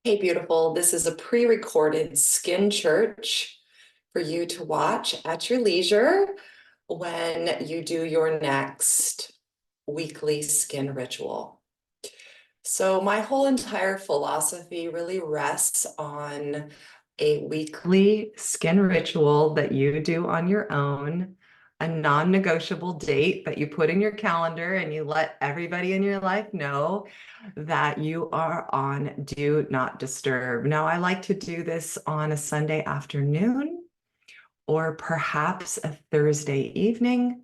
Hey, beautiful. This is a pre-recorded skin church for you to watch at your leisure when you do your next weekly skin ritual. So my whole entire philosophy really rests on a weekly skin ritual that you do on your own, a non-negotiable date that you put in your calendar and you let everybody in your life know that you are on Do Not Disturb. Now, I like to do this on a Sunday afternoon or perhaps a Thursday evening,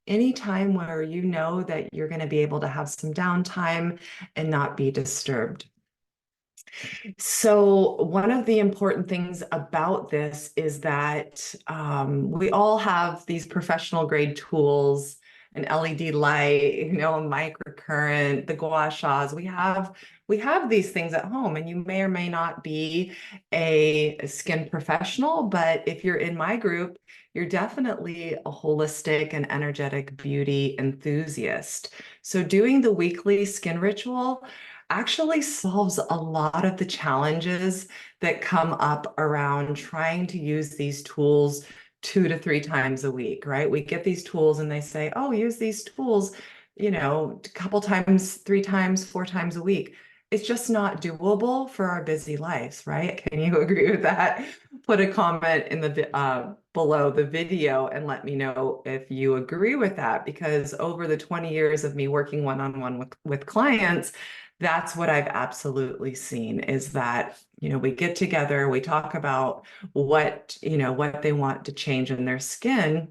anytime where you know that you're going to be able to have some downtime and not be disturbed. So one of the important things about this is that we all have these professional grade tools, an LED light, a microcurrent, the gua shas. We have these things at home, and you may or may not be a skin professional, but if you're in my group, you're definitely a holistic and energetic beauty enthusiast. So doing the weekly skin ritual actually solves a lot of the challenges that come up around trying to use these tools 2 to 3 times a week, right? We get these tools and they say, oh, use these tools, a couple times, 3 times, 4 times a week. It's just not doable for our busy lives, right? Can you agree with that? Put a comment in the below the video and let me know if you agree with that, because over the 20 years of me working one-on-one with clients, that's what I've absolutely seen is that, we get together, we talk about what they want to change in their skin.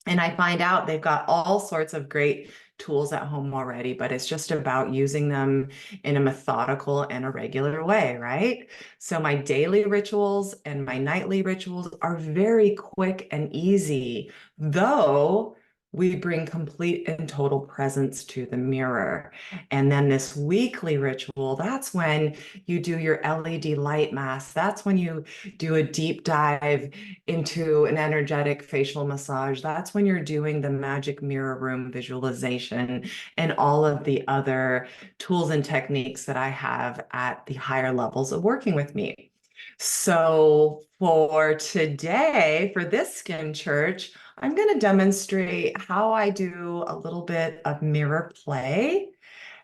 And I find out they've got all sorts of great tools at home already, but it's just about using them in a methodical and a regular way, right? So my daily rituals and my nightly rituals are very quick and easy, though we bring complete and total presence to the mirror. And then this weekly ritual, that's when you do your LED light mask. That's when you do a deep dive into an energetic facial massage. That's when you're doing the magic mirror room visualization and all of the other tools and techniques that I have at the higher levels of working with me. So for today, for this skin church, I'm going to demonstrate how I do a little bit of mirror play,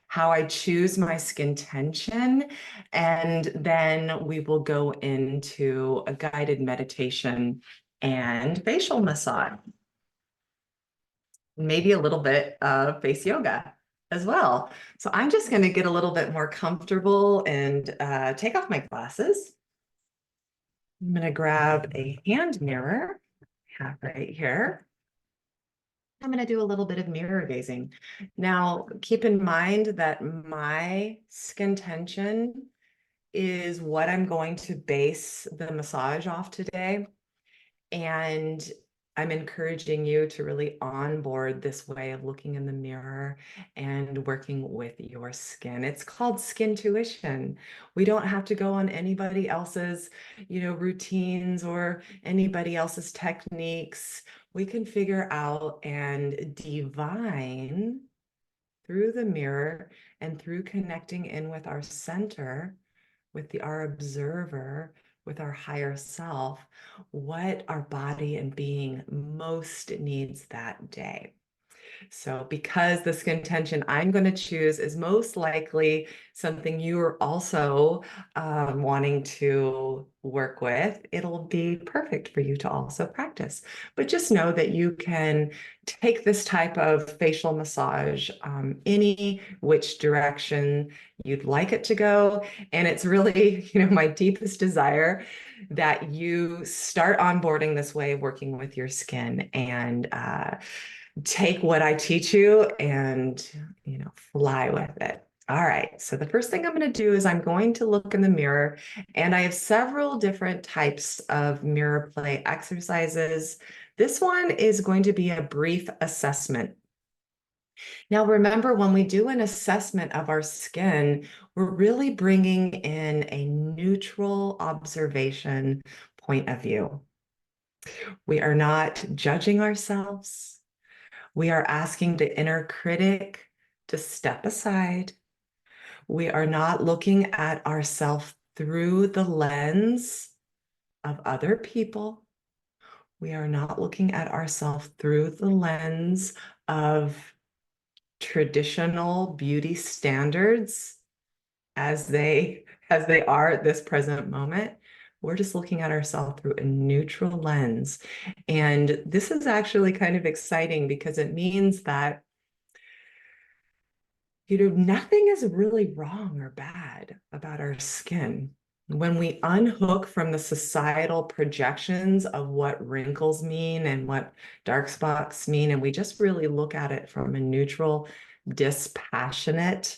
how I choose my skin tension, and then we will go into a guided meditation and facial massage, maybe a little bit of face yoga as well. So I'm just going to get a little bit more comfortable and take off my glasses. I'm going to grab a hand mirror I have right here. I'm going to do a little bit of mirror gazing. Now, keep in mind that my skin tension is what I'm going to base the massage off today. And I'm encouraging you to really onboard this way of looking in the mirror and working with your skin. It's called skin tuition. We don't have to go on anybody else's, routines or anybody else's techniques. We can figure out and divine through the mirror and through connecting in with our center, with our observer, with our higher self, what our body and being most needs that day. So because the skin tension I'm going to choose is most likely something you are also wanting to work with, it'll be perfect for you to also practice. But just know that you can take this type of facial massage any which direction you'd like it to go. And it's really, my deepest desire that you start onboarding this way of working with your skin and take what I teach you and, fly with it. All right. So the first thing I'm going to do is I'm going to look in the mirror, and I have several different types of mirror play exercises. This one is going to be a brief assessment. Now, remember, when we do an assessment of our skin, we're really bringing in a neutral observation point of view. We are not judging ourselves. We are asking the inner critic to step aside. We are not looking at our self through the lens of other people. We are not looking at ourselves through the lens of traditional beauty standards as they are at this present moment. We're just looking at ourselves through a neutral lens. And this is actually kind of exciting because it means that, nothing is really wrong or bad about our skin. When we unhook from the societal projections of what wrinkles mean and what dark spots mean, and we just really look at it from a neutral, dispassionate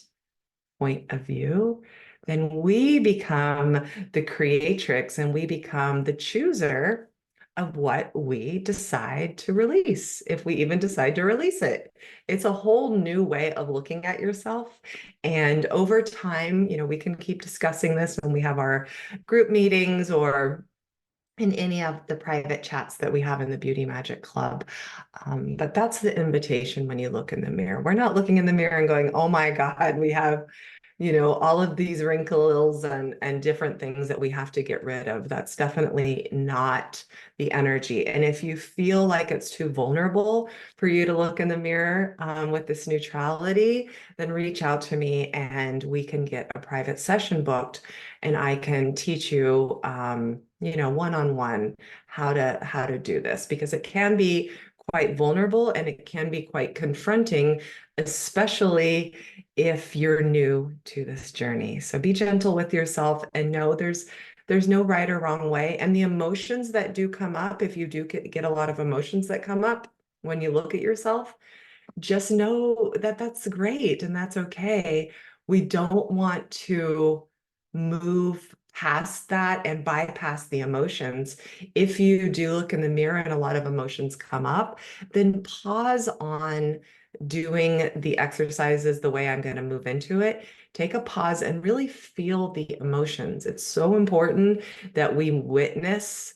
point of view, then we become the creatrix and we become the chooser of what we decide to release, if we even decide to release it. It's a whole new way of looking at yourself. And over time, we can keep discussing this when we have our group meetings or in any of the private chats that we have in the Beauty Magic Club. But that's the invitation when you look in the mirror. We're not looking in the mirror and going, oh my God, we have all of these wrinkles and different things that we have to get rid of. That's definitely not the energy. And if you feel like it's too vulnerable for you to look in the mirror with this neutrality, then reach out to me and we can get a private session booked and I can teach you, one-on-one how to do this, because it can be quite vulnerable and it can be quite confronting, especially if you're new to this journey. So be gentle with yourself and know there's no right or wrong way. And the emotions that do come up, if you do get a lot of emotions that come up when you look at yourself, just know that that's great and that's okay. We don't want to move past that and bypass the emotions. If you do look in the mirror and a lot of emotions come up, then pause on doing the exercises the way I'm going to move into it. Take a pause and really feel the emotions. It's so important that we witness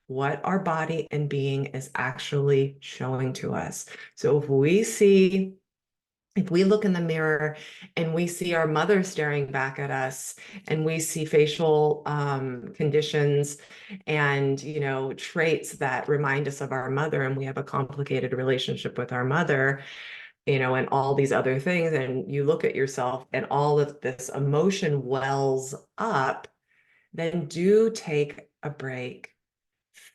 what our body and being is actually showing to us. So if we look in the mirror and we see our mother staring back at us and we see facial conditions and traits that remind us of our mother, and we have a complicated relationship with our mother, and all these other things, and you look at yourself and all of this emotion wells up, then do take a break.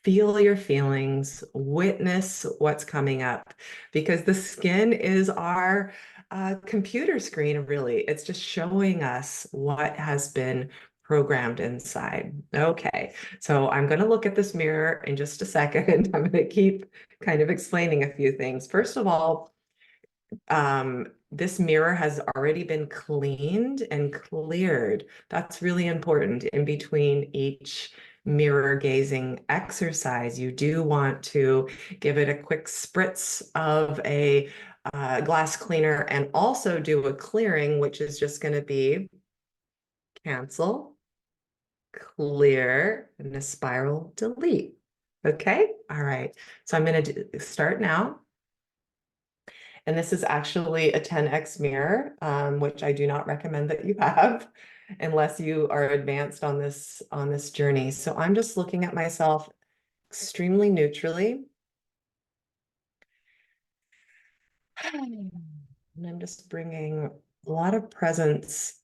Feel your feelings, witness what's coming up, because the skin is our computer screen, really. It's just showing us what has been programmed inside. Okay, so I'm going to look at this mirror in just a second. I'm going to keep kind of explaining a few things. First of all, this mirror has already been cleaned and cleared. That's really important. In between each mirror gazing exercise, you do want to give it a quick spritz of a glass cleaner and also do a clearing, which is just going to be cancel, clear, and a spiral delete. Okay, all right. So I'm going to start now. And this is actually a 10x mirror, which I do not recommend that you have unless you are advanced on this journey. So I'm just looking at myself extremely neutrally. And I'm just bringing a lot of presence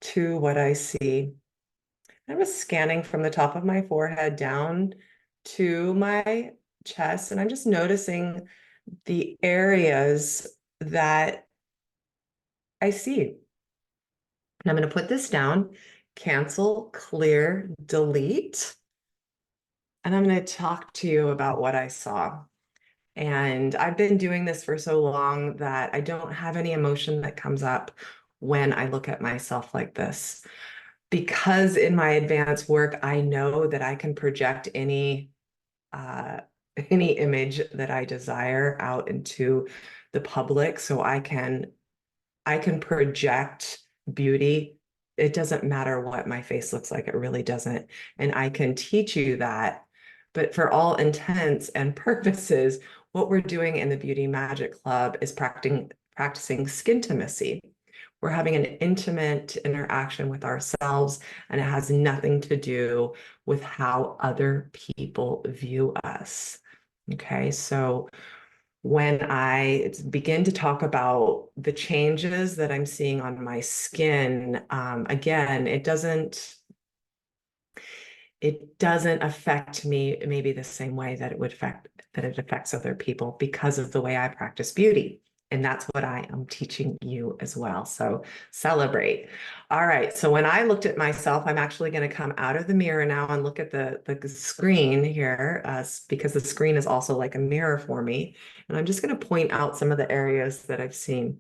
to what I see. I'm just scanning from the top of my forehead down to my chest, and I'm just noticing the areas that I see. And I'm going to put this down, cancel, clear, delete. And I'm going to talk to you about what I saw. And I've been doing this for so long that I don't have any emotion that comes up when I look at myself like this. Because in my advanced work, I know that I can project uh, any image that I desire out into the public. So I can project beauty. It doesn't matter what my face looks like. It really doesn't. And I can teach you that. But for all intents and purposes, what we're doing in the Beauty Magic Club is practicing skintimacy, We're having an intimate interaction with ourselves, and it has nothing to do with how other people view us. Okay, so when I begin to talk about the changes that I'm seeing on my skin, again, it doesn't affect me maybe the same way that it affects other people because of the way I practice beauty. And that's what I am teaching you as well. So celebrate. All right. So when I looked at myself, I'm actually going to come out of the mirror now and look at the screen here, because the screen is also like a mirror for me. And I'm just going to point out some of the areas that I've seen.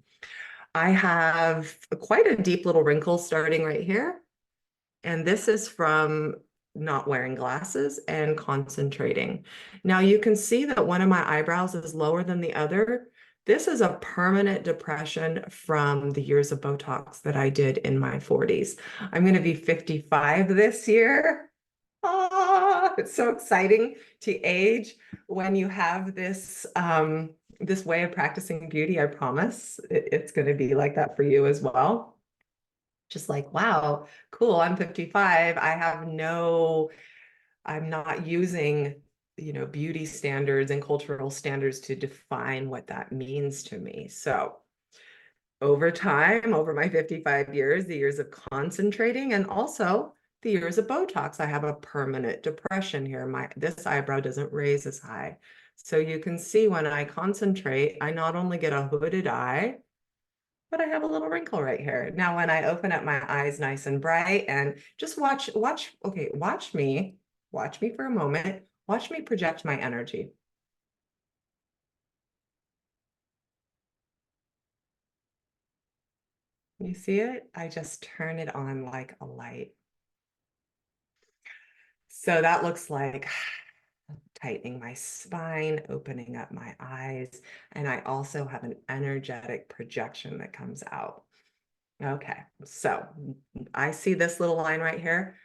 I have quite a deep little wrinkle starting right here. And this is from not wearing glasses and concentrating. Now you can see that one of my eyebrows is lower than the other. This is a permanent depression from the years of Botox that I did in my 40s. I'm going to be 55 this year. Ah, it's so exciting to age when you have this this way of practicing beauty. I promise it's going to be like that for you as well. Just like, wow, cool, I'm 55. I'm not using, beauty standards and cultural standards to define what that means to me. So over time, over my 55 years, the years of concentrating and also the years of Botox, I have a permanent depression here. This eyebrow doesn't raise as high. So you can see when I concentrate, I not only get a hooded eye, but I have a little wrinkle right here. Now, when I open up my eyes nice and bright and just okay, watch me for a moment. Watch me project my energy. You see it? I just turn it on like a light. So that looks like tightening my spine, opening up my eyes, and I also have an energetic projection that comes out. Okay, so I see this little line right here.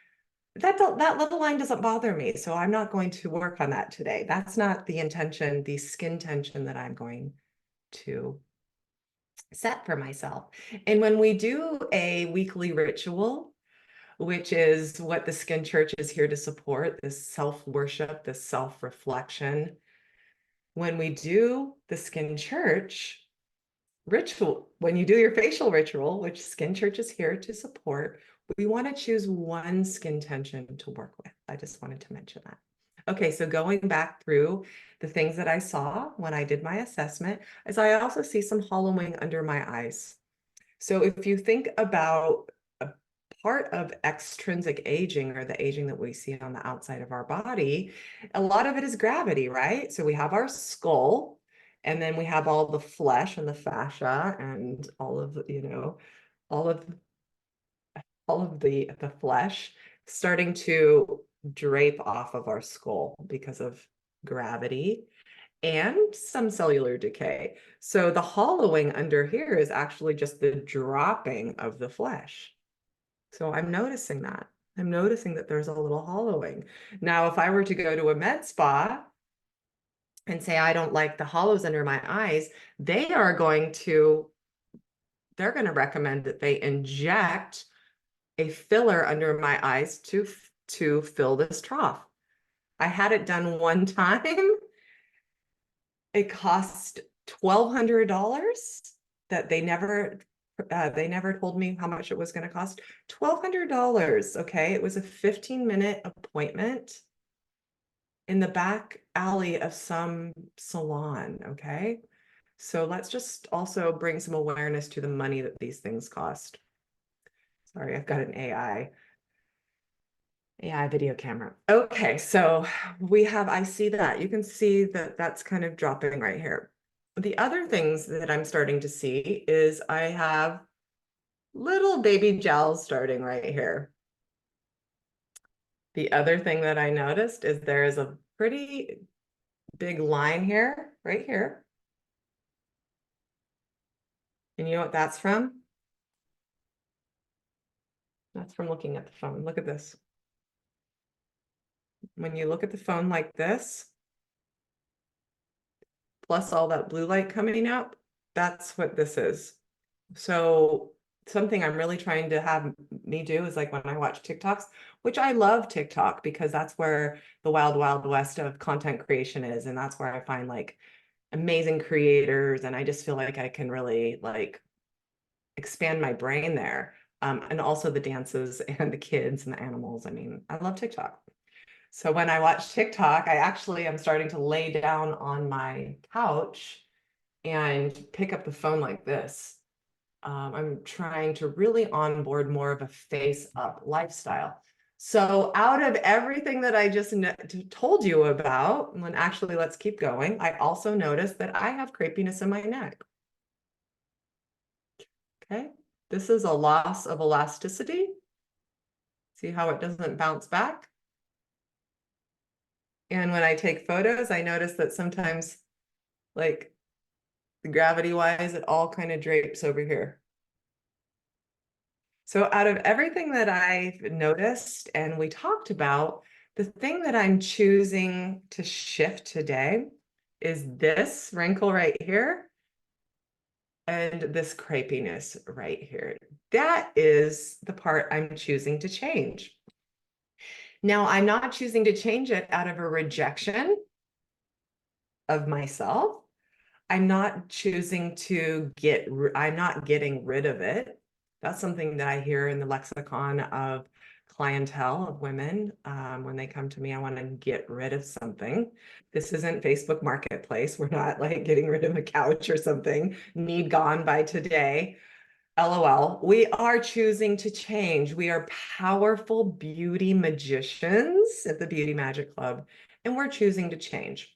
That little line doesn't bother me, so I'm not going to work on that today. That's not the intention, the skin tension that I'm going to set for myself. And when we do a weekly ritual, which is what the Skin Church is here to support, this self-worship, this self-reflection, when we do the Skin Church ritual, when you do your facial ritual, which Skin Church is here to support, we want to choose one skin tension to work with. I just wanted to mention that. Okay, so going back through the things that I saw when I did my assessment, is I also see some hollowing under my eyes. So if you think about a part of extrinsic aging, or the aging that we see on the outside of our body, a lot of it is gravity, right? So we have our skull, and then we have all the flesh and the fascia and all of, all of the flesh starting to drape off of our skull because of gravity and some cellular decay. So the hollowing under here is actually just the dropping of the flesh. So I'm noticing that. I'm noticing that there's a little hollowing. Now, if I were to go to a med spa and say, I don't like the hollows under my eyes, they're going to recommend that they inject a filler under my eyes to fill this trough. I had it done one time. It cost $1,200 that they never told me how much it was going to cost. $1,200. Okay. It was a 15-minute appointment in the back alley of some salon. Okay. So let's just also bring some awareness to the money that these things cost. Sorry, I've got an AI video camera. Okay, so I see that. You can see that that's kind of dropping right here. The other things that I'm starting to see is I have little baby gels starting right here. The other thing that I noticed is there is a pretty big line here, right here. And you know what that's from? That's from looking at the phone. Look at this. When you look at the phone like this, plus all that blue light coming out, that's what this is. So something I'm really trying to have me do is like when I watch TikToks, which I love TikTok because that's where the wild, wild west of content creation is. And that's where I find like amazing creators. And I just feel like I can really like expand my brain there. And also the dances and the kids and the animals. I mean, I love TikTok. So when I watch TikTok, I actually am starting to lay down on my couch and pick up the phone like this. I'm trying to really onboard more of a face up lifestyle. So out of everything that I just told you about, and actually let's keep going, I also noticed that I have crepiness in my neck. Okay, this is a loss of elasticity. See how it doesn't bounce back? And when I take photos, I notice that sometimes like gravity wise, it all kind of drapes over here. So out of everything that I've noticed and we talked about, the thing that I'm choosing to shift today is this wrinkle right here and this crepiness right here. That is the part I'm choosing to change. Now, I'm not choosing to change it out of a rejection of myself. I'm not choosing to I'm not getting rid of it. That's something that I hear in the lexicon of clientele of women. When they come to me, I want to get rid of something. This isn't Facebook Marketplace. We're not like getting rid of a couch or something. Need gone by today. LOL. We are choosing to change. We are powerful beauty magicians at the Beauty Magic Club, and we're choosing to change.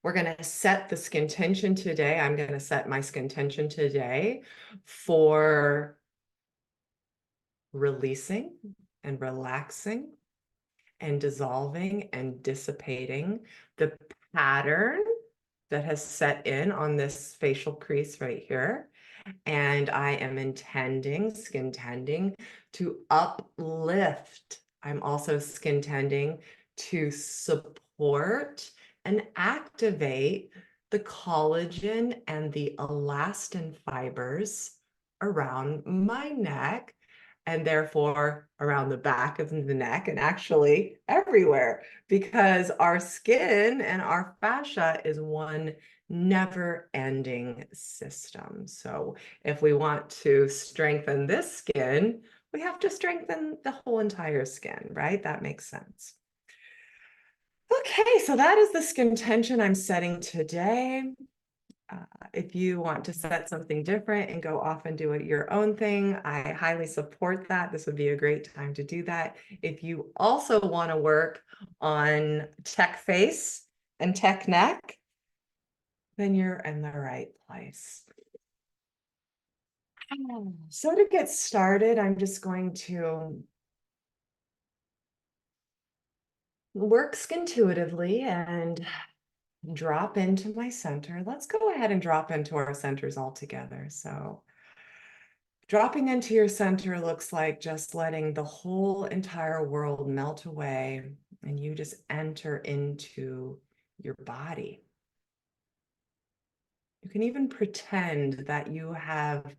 We're going to set the skin tension today. I'm going to set my skin tension today for releasing and relaxing and dissolving and dissipating the pattern that has set in on this facial crease right here. And I am intending, skin tending, to uplift. I'm also skin tending to support and activate the collagen and the elastin fibers around my neck and therefore around the back of the neck and actually everywhere because our skin and our fascia is one never-ending system. So if we want to strengthen this skin, we have to strengthen the whole entire skin, right? That makes sense. Okay, so that is the skin tension I'm setting today. If you want to set something different and go off and do it your own thing, I highly support that. This would be a great time to do that. If you also want to work on tech face and tech neck, then you're in the right place. So to get started, I'm just going to work intuitively and drop into my center. Let's go ahead and drop into our centers all together. So dropping into your center looks like just letting the whole entire world melt away and you just enter into your body. You can even pretend that you have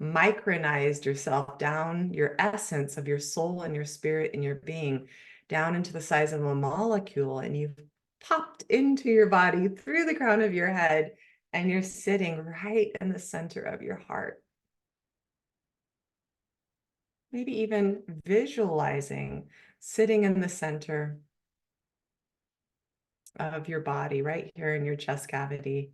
micronized yourself down, your essence of your soul and your spirit and your being down into the size of a molecule, and you've popped into your body through the crown of your head, and you're sitting right in the center of your heart. Maybe even visualizing sitting in the center of your body, right here in your chest cavity.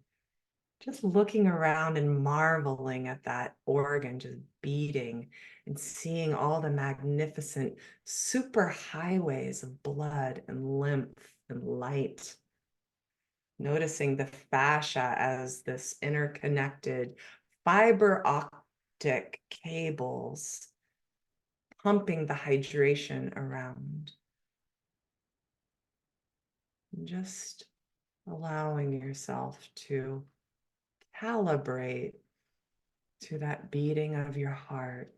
Just looking around and marveling at that organ just beating and seeing all the magnificent super highways of blood and lymph and light. Noticing the fascia as this interconnected fiber optic cables pumping the hydration around. Just allowing yourself to calibrate to that beating of your heart.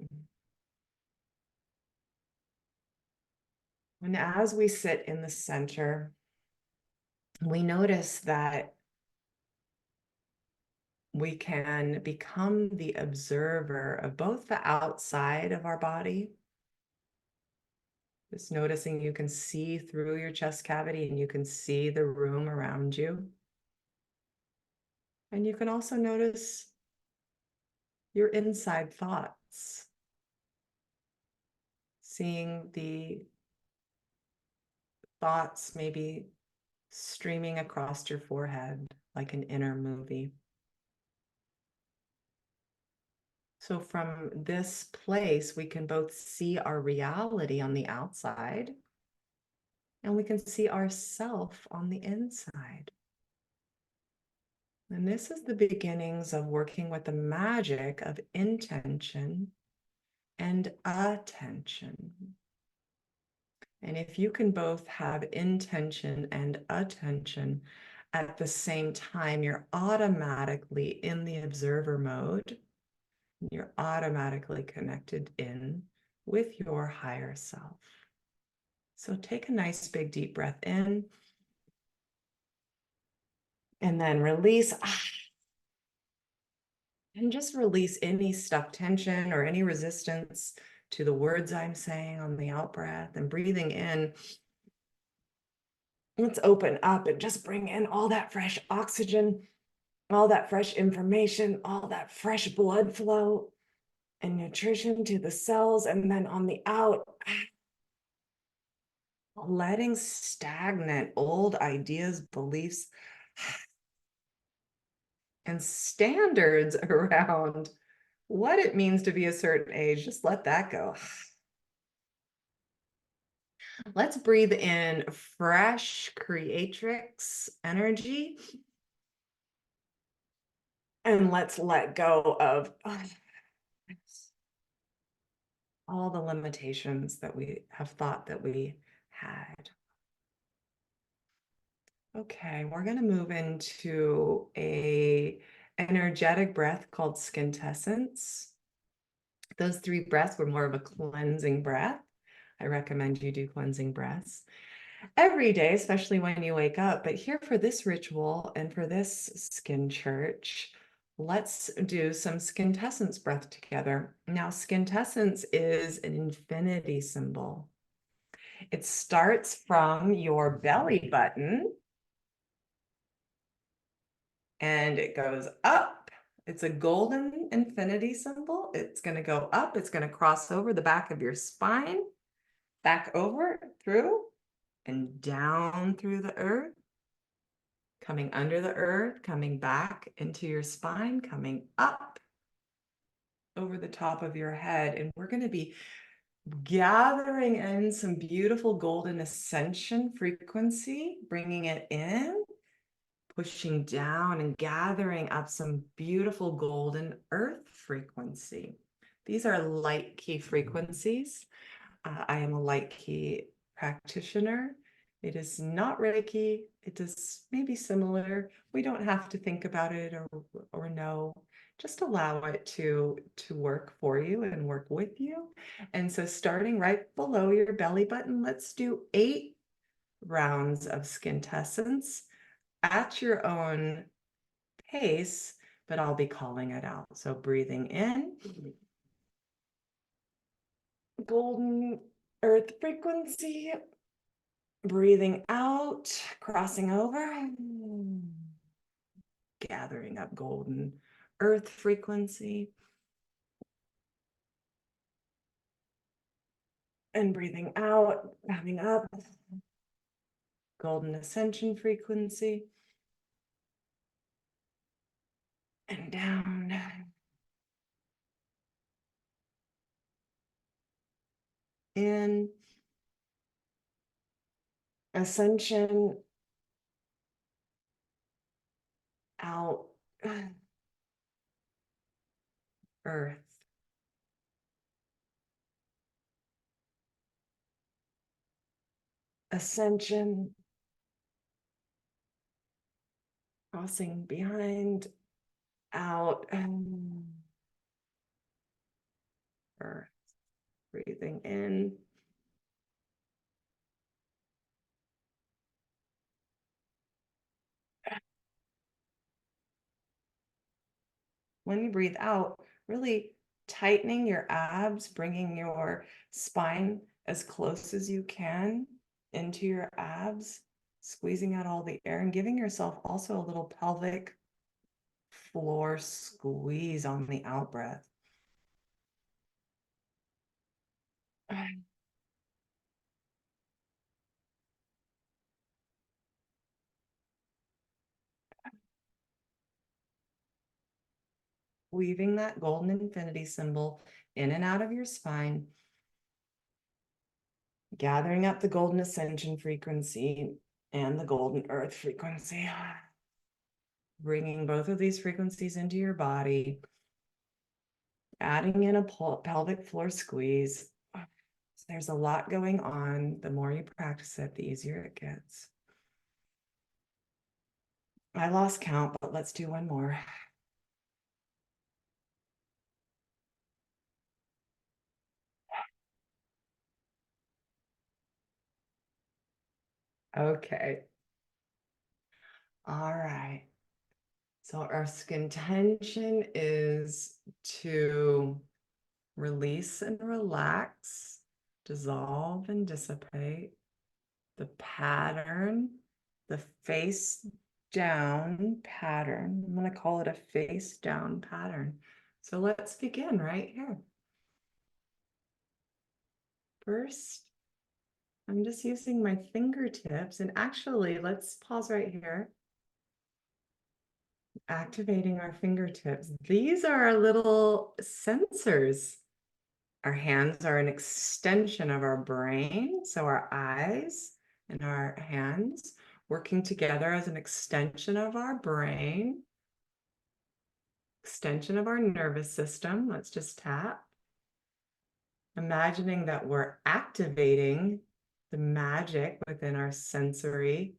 And as we sit in the center, we notice that we can become the observer of both the outside of our body. Just noticing you can see through your chest cavity and you can see the room around you. And you can also notice your inside thoughts, seeing the thoughts maybe streaming across your forehead like an inner movie. So from this place, we can both see our reality on the outside and we can see ourself on the inside. And this is the beginnings of working with the magic of intention and attention. And if you can both have intention and attention at the same time, you're automatically in the observer mode. You're automatically connected in with your higher self. So take a nice big deep breath in and then release. And just release any stuck tension or any resistance to the words I'm saying on the out breath. And breathing in, let's open up and just bring in all that fresh oxygen, all that fresh information, all that fresh blood flow and nutrition to the cells. And then on the out, letting stagnant old ideas, beliefs, and standards around what it means to be a certain age, just let that go. Let's breathe in fresh creatrix energy. And let's let go of all the limitations that we have thought that we had. Okay, we're going to move into a energetic breath called Skintessence. Those 3 breaths were more of a cleansing breath. I recommend you do cleansing breaths every day, especially when you wake up. But here for this ritual and for this skin church, let's do some skintessence breath together. Now, skintessence is an infinity symbol. It starts from your belly button and it goes up. It's a golden infinity symbol. It's going to go up. It's going to cross over the back of your spine, back over, through, and down through the earth, coming under the earth, coming back into your spine, coming up over the top of your head. And we're going to be gathering in some beautiful golden ascension frequency, bringing it in, pushing down and gathering up some beautiful golden earth frequency. These are light key frequencies. I am a light key practitioner. It is not Reiki. It is maybe similar. We don't have to think about it or know. Just allow it to work for you and work with you. And so starting right below your belly button, let's do 8 rounds of skintessence at your own pace, but I'll be calling it out. So breathing in, golden earth frequency, breathing out, crossing over, gathering up golden earth frequency, and breathing out, coming up, golden ascension frequency, and down. In ascension, out, earth. Ascension, crossing behind, out, earth. Breathing in, When you breathe out, really tightening your abs, bringing your spine as close as you can into your abs, squeezing out all the air and giving yourself also a little pelvic floor squeeze on the out breath. Weaving that golden infinity symbol in and out of your spine, gathering up the golden ascension frequency and the golden earth frequency, bringing both of these frequencies into your body, adding in a pelvic floor squeeze. There's a lot going on. The more you practice it, the easier it gets. I lost count, but let's do one more. Okay. All right. So our skin tension is to release and relax, dissolve and dissipate. The pattern, the face down pattern. I'm going to call it a face down pattern. So let's begin right here. First, I'm just using my fingertips, and actually, let's pause right here. Activating our fingertips. These are our little sensors. Our hands are an extension of our brain. So our eyes and our hands working together as an extension of our brain, extension of our nervous system. Let's just tap. Imagining that we're activating the magic within our sensory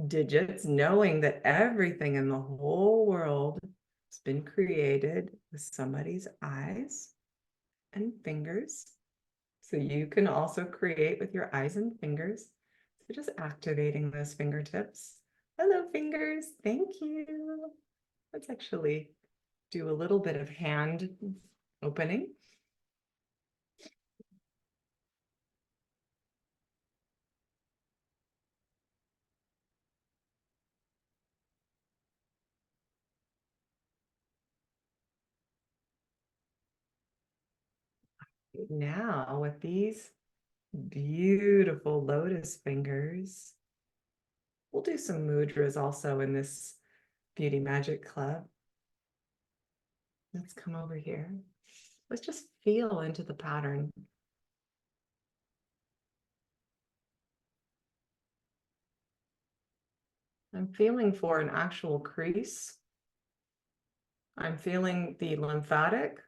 digits, knowing that everything in the whole world has been created with somebody's eyes and fingers. So you can also create with your eyes and fingers. So just activating those fingertips. Hello, fingers. Thank you. Let's actually do a little bit of hand opening. Now with these beautiful lotus fingers, we'll do some mudras also in this Beauty Magic Club. Let's come over here. Let's just feel into the pattern. I'm feeling for an actual crease. I'm feeling the lymphatic.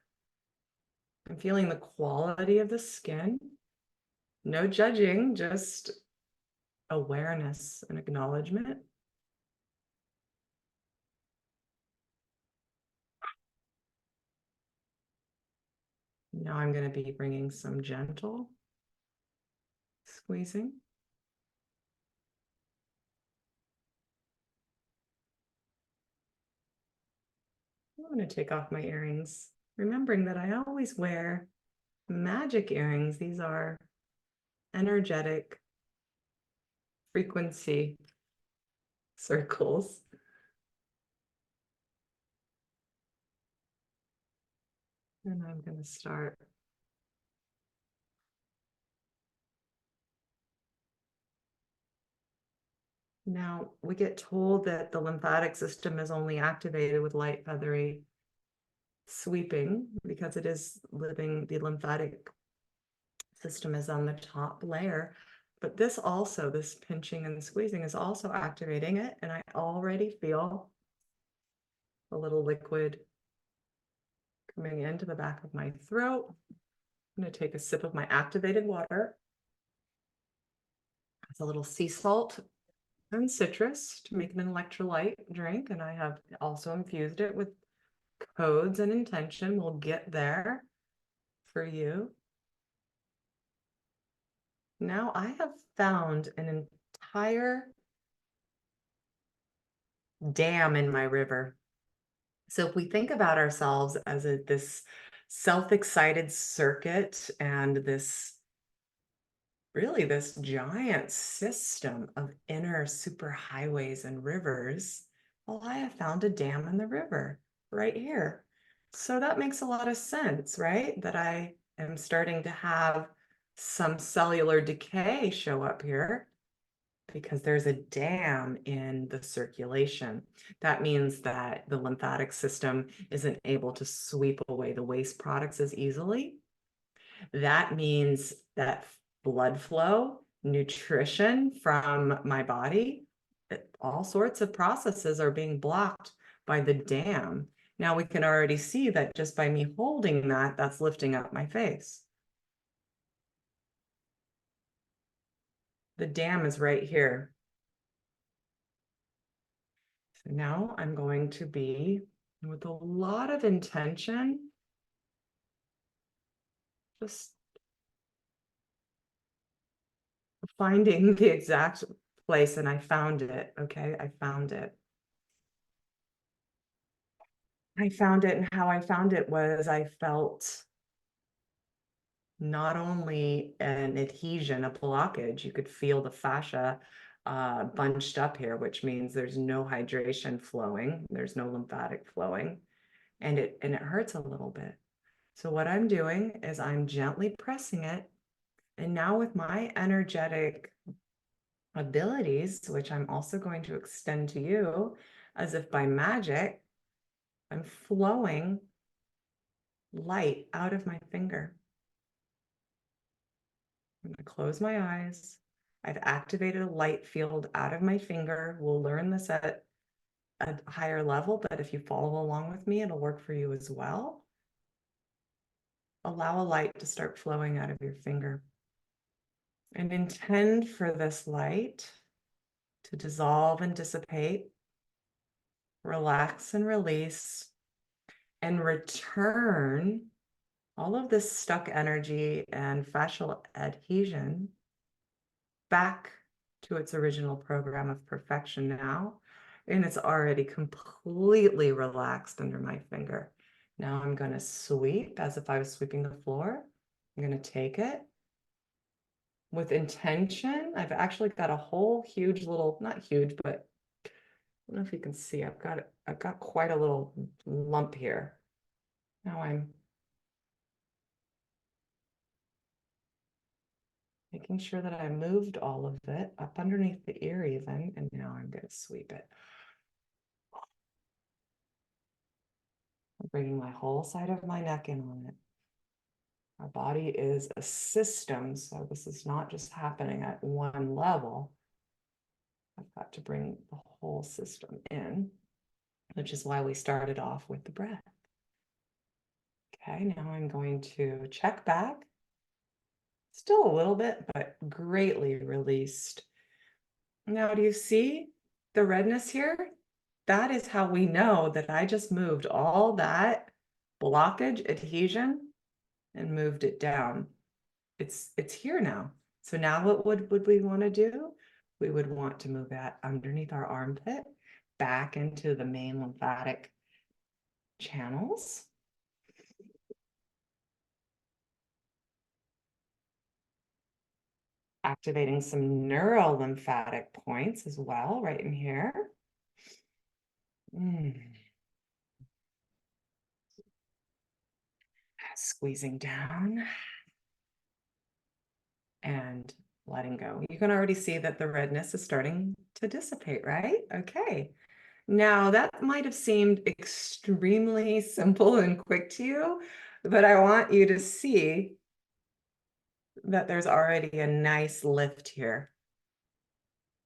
I'm feeling the quality of the skin. No judging, just awareness and acknowledgement. Now I'm going to be bringing some gentle squeezing. I'm going to take off my earrings, remembering that I always wear magic earrings. These are energetic frequency circles. And I'm going to start. Now, we get told that the lymphatic system is only activated with light, feathery sweeping because it is living, the lymphatic system is on the top layer. But this also, this pinching and squeezing is also activating it. And I already feel a little liquid coming into the back of my throat. I'm going to take a sip of my activated water. It's a little sea salt and citrus to make an electrolyte drink. And I have also infused it with codes and intention. We'll get there for you. Now I have found an entire dam in my river. So if we think about ourselves as this self-excited circuit and this giant system of inner superhighways and rivers, well, I have found a dam in the river right here. So that makes a lot of sense, right? That I am starting to have some cellular decay show up here because there's a dam in the circulation. That means that the lymphatic system isn't able to sweep away the waste products as easily. That means that blood flow, nutrition from my body, all sorts of processes are being blocked by the dam. Now we can already see that just by me holding that, that's lifting up my face. The dam is right here. So now I'm going to be, with a lot of intention, just finding the exact place, and I found it, okay? I found it. And how I found it was I felt not only an adhesion, a blockage, you could feel the fascia bunched up here, which means there's no hydration flowing, there's no lymphatic flowing, and it hurts a little bit. So what I'm doing is I'm gently pressing it, and now with my energetic abilities, which I'm also going to extend to you, as if by magic, I'm flowing light out of my finger. I'm gonna close my eyes. I've activated a light field out of my finger. We'll learn this at a higher level, but if you follow along with me, it'll work for you as well. Allow a light to start flowing out of your finger. And intend for this light to dissolve and dissipate, relax and release, and return all of this stuck energy and fascial adhesion back to its original program of perfection now. And it's already completely relaxed under my finger. Now I'm going to sweep as if I was sweeping the floor. I'm going to take it with intention. I've actually got a whole huge little, not huge, but I don't know if you can see, I've got quite a little lump here. Now I'm making sure that I moved all of it up underneath the ear even, and now I'm going to sweep it. I'm bringing my whole side of my neck in on it. Our body is a system, so this is not just happening at one level. I've got to bring the whole system in, which is why we started off with the breath. Okay, now I'm going to check back. Still a little bit, but greatly released. Now, do you see the redness here? That is how we know that I just moved all that blockage, adhesion, and moved it down. It's here now. So now what would we want to do? We would want to move that underneath our armpit, back into the main lymphatic channels. Activating some neurolymphatic points as well, right in here. Squeezing down and letting go. You can already see that the redness is starting to dissipate, right? Okay. Now that might have seemed extremely simple and quick to you, but I want you to see that there's already a nice lift here.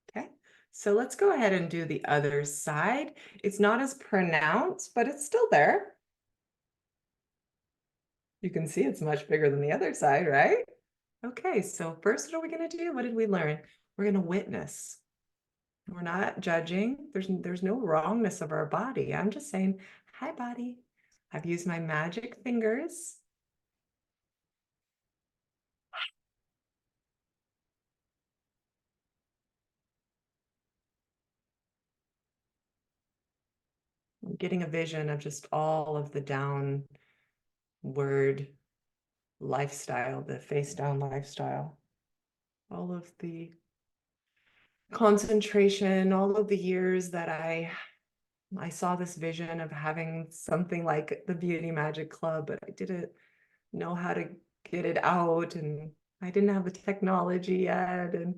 Okay, so let's go ahead and do the other side. It's not as pronounced, but it's still there. You can see it's much bigger than the other side, right? Okay, so first, what are we going to do? What did we learn? We're going to witness. We're not judging. There's no wrongness of our body. I'm just saying, hi, body. I've used my magic fingers. getting a vision of just all of the downward lifestyle, the face down lifestyle, all of the concentration, all of the years that I saw this vision of having something like the Beauty Magic Club, but I didn't know how to get it out, and I didn't have the technology yet, and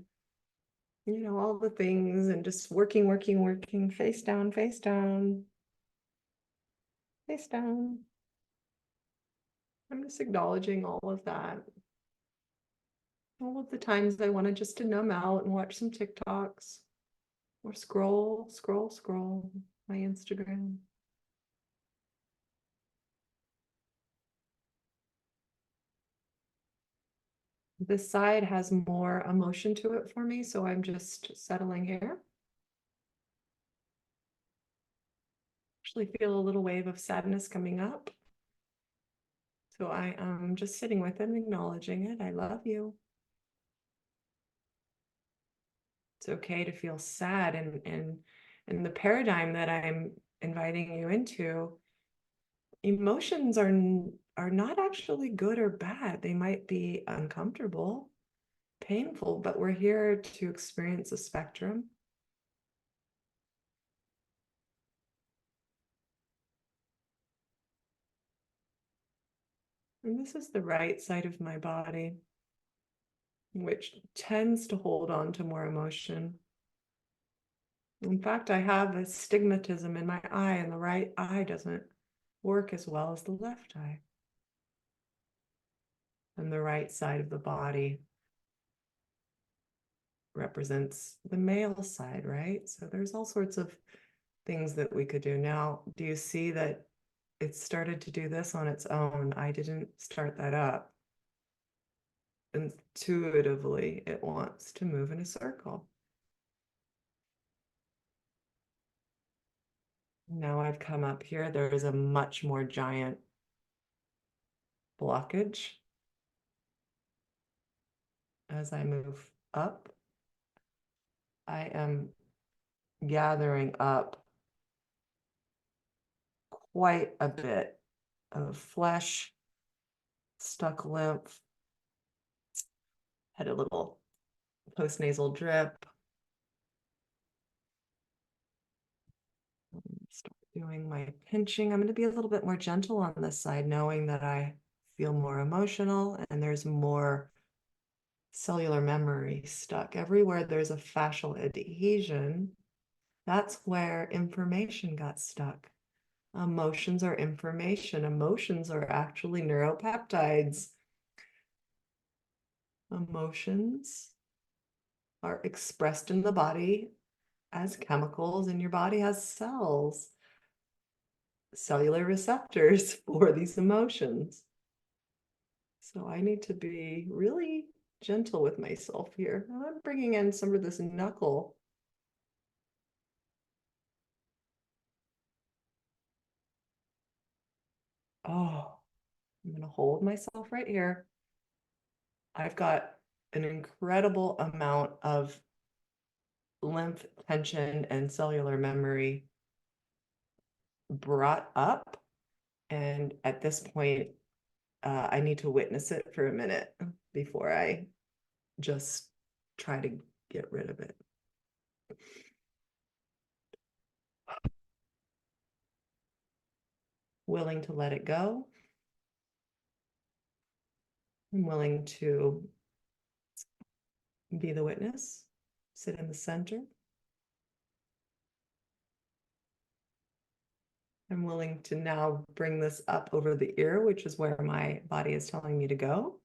all the things, and just working, face down, face down, face down. I'm just acknowledging all of that. All of the times I wanted just to numb out and watch some TikToks or scroll my Instagram. This side has more emotion to it for me, so I'm just settling here. Actually feel a little wave of sadness coming up. So I am just sitting with it and acknowledging it. I love you. It's okay to feel sad, and the paradigm that I'm inviting you into, emotions are not actually good or bad. They might be uncomfortable, painful, but we're here to experience a spectrum. And this is the right side of my body, which tends to hold on to more emotion. In fact, I have astigmatism in my eye, and the right eye doesn't work as well as the left eye. And the right side of the body represents the male side, right? So there's all sorts of things that we could do. Now, do you see that it started to do this on its own? I didn't start that up. Intuitively, it wants to move in a circle. Now I've come up here, there is a much more giant blockage. As I move up, I am gathering up quite a bit of flesh, stuck lymph, had a little postnasal drip. Start doing my pinching. I'm going to be a little bit more gentle on this side, knowing that I feel more emotional and there's more cellular memory stuck. Everywhere there's a fascial adhesion, that's where information got stuck. Emotions are information. Emotions are actually neuropeptides. Emotions are expressed in the body as chemicals, and your body has cells, cellular receptors for these emotions. So I need to be really gentle with myself here. I'm bringing in some of this knuckle. Oh, I'm going to hold myself right here. I've got an incredible amount of lymph tension and cellular memory brought up. And at this point, I need to witness it for a minute before I just try to get rid of it. Willing to let it go. I'm willing to be the witness, sit in the center. I'm willing to now bring this up over the ear, which is where my body is telling me to go.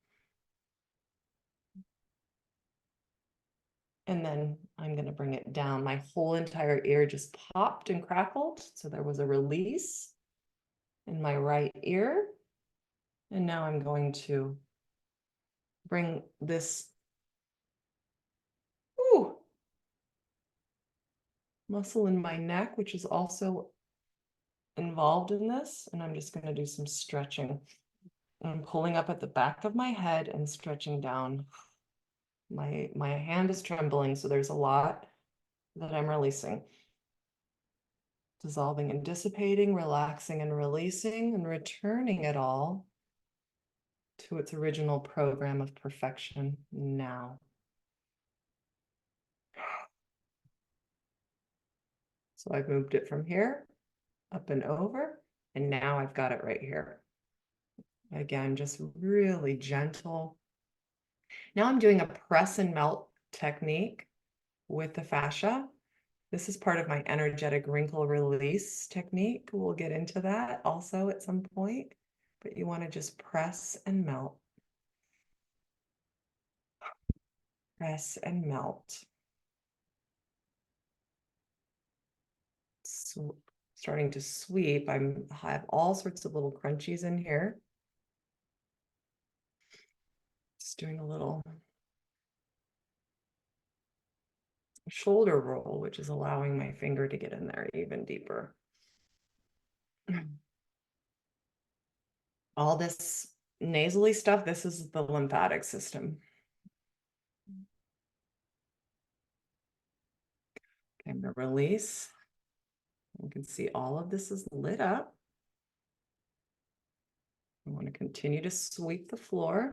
And then I'm going to bring it down. My whole entire ear just popped and crackled. So there was a release in my right ear. And now I'm going to bring this muscle in my neck, which is also involved in this. And I'm just going to do some stretching. I'm pulling up at the back of my head and stretching down. My hand is trembling, so there's a lot that I'm releasing. Dissolving and dissipating, relaxing and releasing, and returning it all to its original program of perfection now. So I've moved it from here up and over, and now I've got it right here. Again, just really gentle. Now I'm doing a press and melt technique with the fascia. This is part of my energetic wrinkle release technique. We'll get into that also at some point, but you want to just press and melt. Press and melt. So starting to sweep. I have all sorts of little crunchies in here. Just doing a little shoulder roll, which is allowing my finger to get in there even deeper. All this nasally stuff, this is the lymphatic system. Okay, I'm going to release. You can see all of this is lit up. I want to continue to sweep the floor,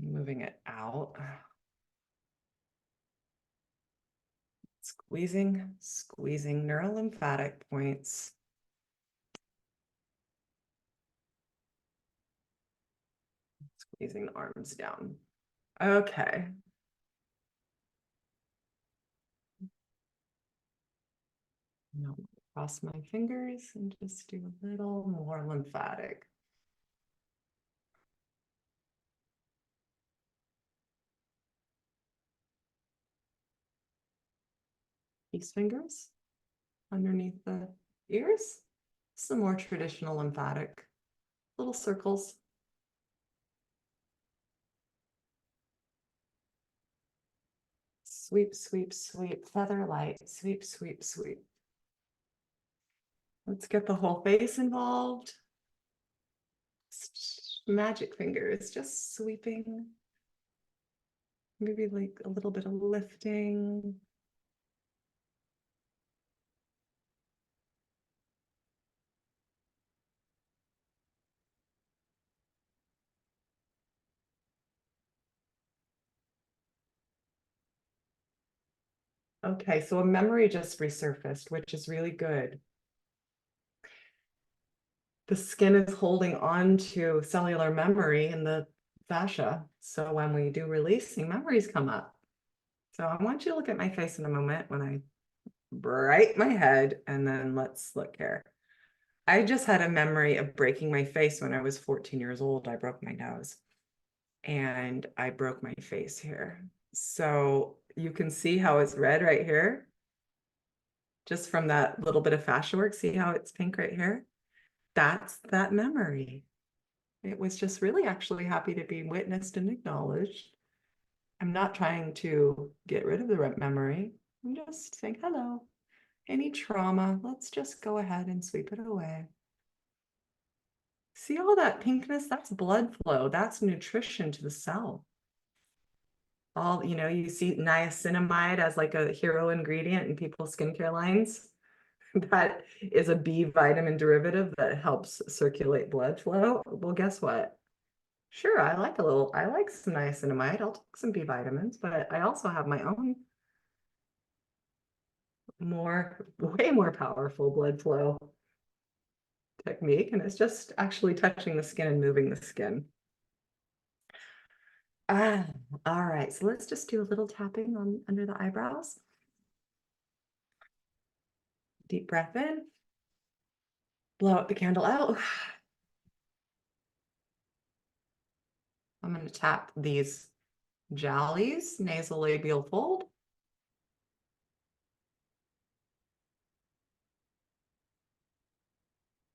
moving it out. Squeezing, squeezing neurolymphatic points. Squeezing the arms down. Okay. Now cross my fingers and just do a little more lymphatic. Peace fingers underneath the ears. Some more traditional lymphatic. Little circles. Sweep, sweep, sweep, feather light, sweep, sweep, sweep. Let's get the whole face involved. Magic fingers, just sweeping. Maybe like a little bit of lifting. Okay, so a memory just resurfaced, which is really good. The skin is holding on to cellular memory in the fascia. So when we do releasing, memories come up. So I want you to look at my face in a moment when I bright my head, and then let's look here. I just had a memory of breaking my face when I was 14 years old. I broke my nose and I broke my face here. So you can see how it's red right here. Just from that little bit of fascia work, see how it's pink right here? That's that memory. It was just really actually happy to be witnessed and acknowledged. I'm not trying to get rid of the memory. I'm just saying, hello, any trauma, let's just go ahead and sweep it away. See all that pinkness? That's blood flow. That's nutrition to the cell. All, you see niacinamide as like a hero ingredient in people's skincare lines. That is a B vitamin derivative that helps circulate blood flow. Well, guess what? Sure, I like some niacinamide. I'll take some B vitamins, but I also have my own way more powerful blood flow technique, and it's just actually touching the skin and moving the skin. All right, so let's just do a little tapping on under the eyebrows. Deep breath in, blow out the candle out. I'm going to tap these jowlies, nasolabial fold.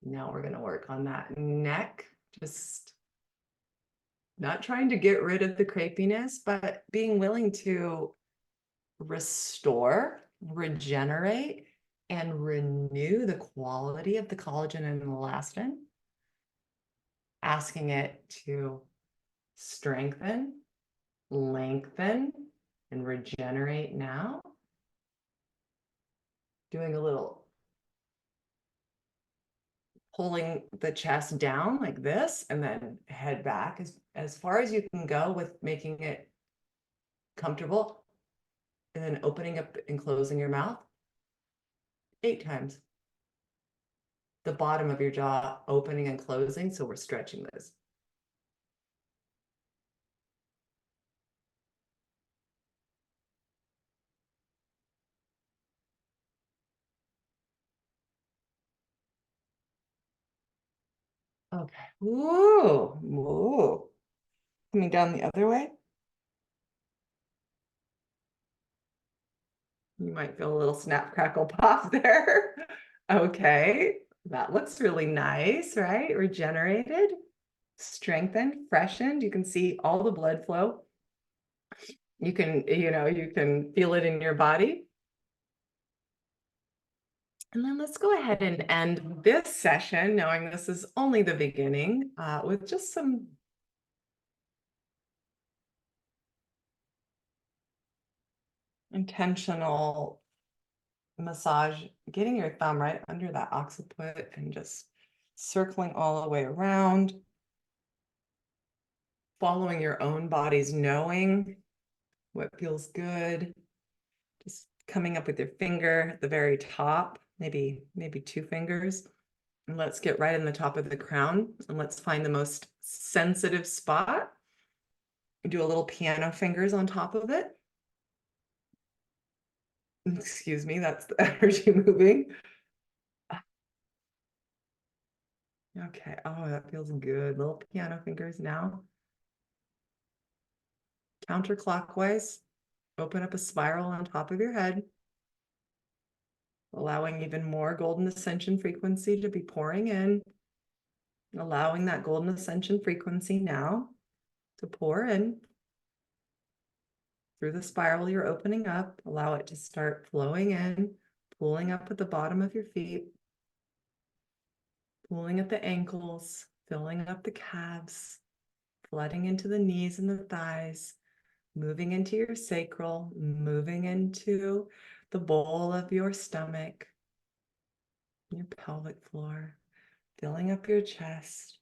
Now we're going to work on that neck, just not trying to get rid of the crepiness, but being willing to restore, regenerate, and renew the quality of the collagen and elastin, asking it to strengthen, lengthen, and regenerate now. doing a little pulling the chest down like this, and then head back as far as you can go with making it comfortable, and then opening up and closing your mouth 8 times. The bottom of your jaw opening and closing, so we're stretching this. Okay. Ooh, ooh. Coming down the other way. You might feel a little snap, crackle, pop there. Okay, that looks really nice, right? Regenerated, strengthened, freshened. You can see all the blood flow. You can, you can feel it in your body. And then let's go ahead and end this session, knowing this is only the beginning, with just some intentional massage, getting your thumb right under that occiput and just circling all the way around, following your own body's knowing what feels good, just coming up with your finger at the very top, maybe 2 fingers. And let's get right in the top of the crown, and let's find the most sensitive spot. Do a little piano fingers on top of it. Excuse me, that's the energy moving. Okay, oh, that feels good. Little piano fingers now. Counterclockwise, open up a spiral on top of your head, allowing even more golden ascension frequency to be pouring in, allowing that golden ascension frequency now to pour in through the spiral you're opening up. Allow it to start flowing in, pulling up at the bottom of your feet, pulling at the ankles, filling up the calves, flooding into the knees and the thighs, moving into your sacral, moving into the bowl of your stomach, your pelvic floor, filling up your chest,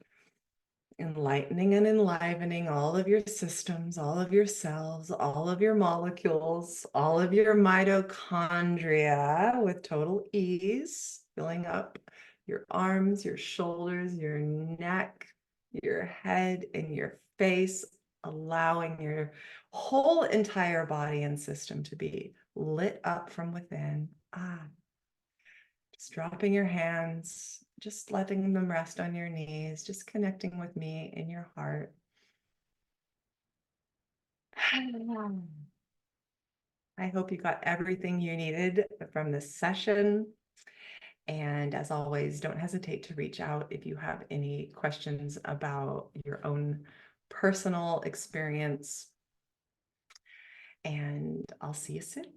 enlightening and enlivening all of your systems, all of your cells, all of your molecules, all of your mitochondria with total ease, filling up your arms, your shoulders, your neck, your head, and your face, allowing your whole entire body and system to be lit up from within. Just dropping your hands, just letting them rest on your knees, just connecting with me in your heart. I hope you got everything you needed from this session. And as always, don't hesitate to reach out if you have any questions about your own personal experience. And I'll see you soon.